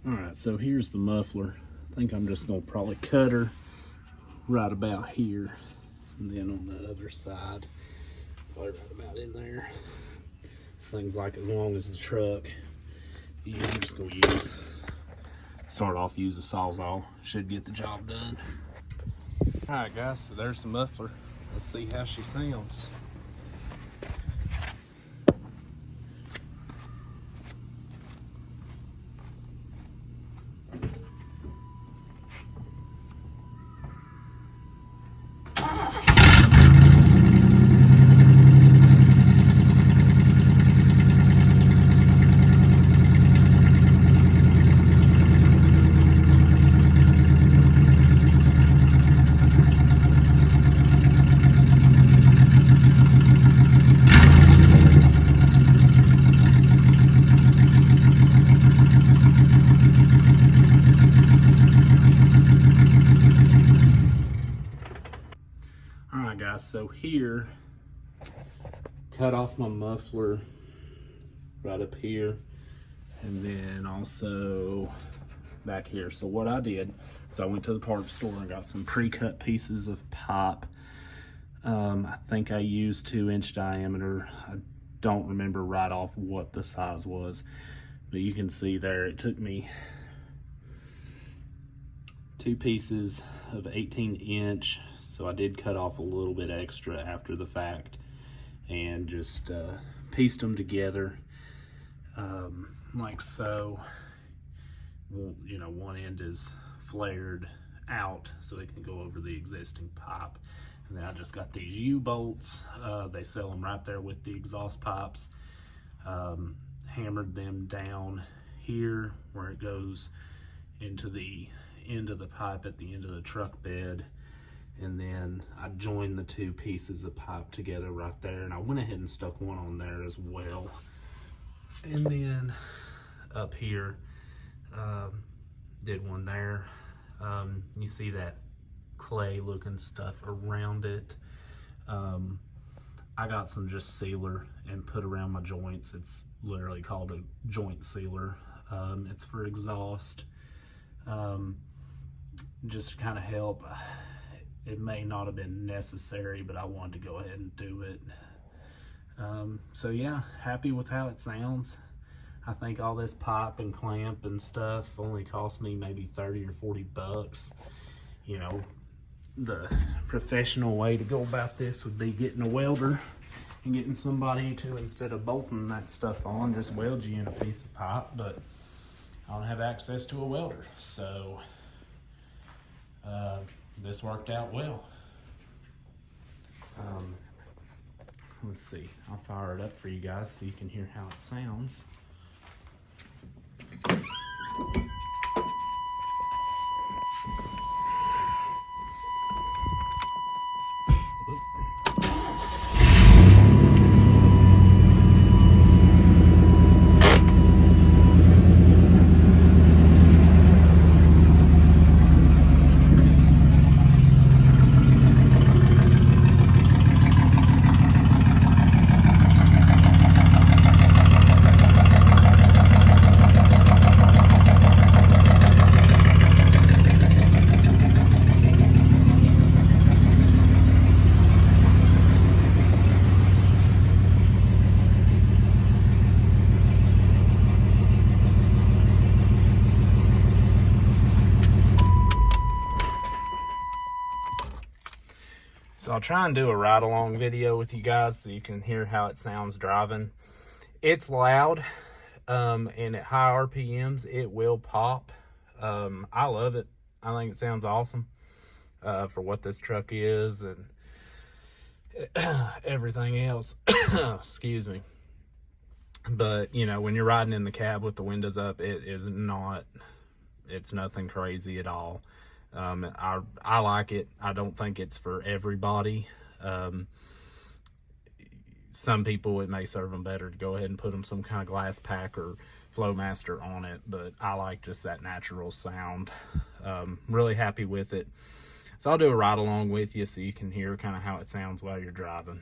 Alright, so here's the muffler. I think I'm just going to probably cut her right about here. And then on the other side, probably right about in there. This thing's like as long as the truck. Yeah, I'm just going to start off use a Sawzall. Should get the job done. Alright guys, so there's the muffler. Let's see how she sounds. Alright guys, so here, cut off my muffler right up here, and then also back here. So what I did is I went to the parts store and got some pre-cut pieces of pipe. I think I used 2-inch diameter. I don't remember right off what the size was, but you can see there it took me 2 pieces of 18-inch, so I did cut off a little bit extra after the fact and just pieced them together like so. Well, you know, one end is flared out so it can go over the existing pipe, and then I just got these U-bolts. They sell them right there with the exhaust pipes. Hammered them down here where it goes into the end of the pipe at the end of the truck bed, and then I joined the 2 pieces of pipe together right there, and I went ahead and stuck one on there as well. And then up here did one there. You see that clay looking stuff around it. I got some just sealer and put around my joints. It's literally called a joint sealer. It's for exhaust. Just to kind of help. It may not have been necessary, but I wanted to go ahead and do it. So yeah, happy with how it sounds. I think all this pipe and clamp and stuff only cost me maybe 30 or 40 bucks. You know, the professional way to go about this would be getting a welder and getting somebody to, instead of bolting that stuff on, just weld you in a piece of pipe, but I don't have access to a welder, so this worked out well. Let's see, I'll fire it up for you guys so you can hear how it sounds. So I'll try and do a ride-along video with you guys so you can hear how it sounds driving. It's loud, and at high RPMs, it will pop. I love it. I think it sounds awesome for what this truck is and everything else. Excuse me. But, you know, when you're riding in the cab with the windows up, it's nothing crazy at all. I like it. I don't think it's for everybody. some people, it may serve them better to go ahead and put them some kind of glass pack or Flowmaster on it, but I like just that natural sound. Really happy with it. So I'll do a ride along with you so you can hear kind of how it sounds while you're driving.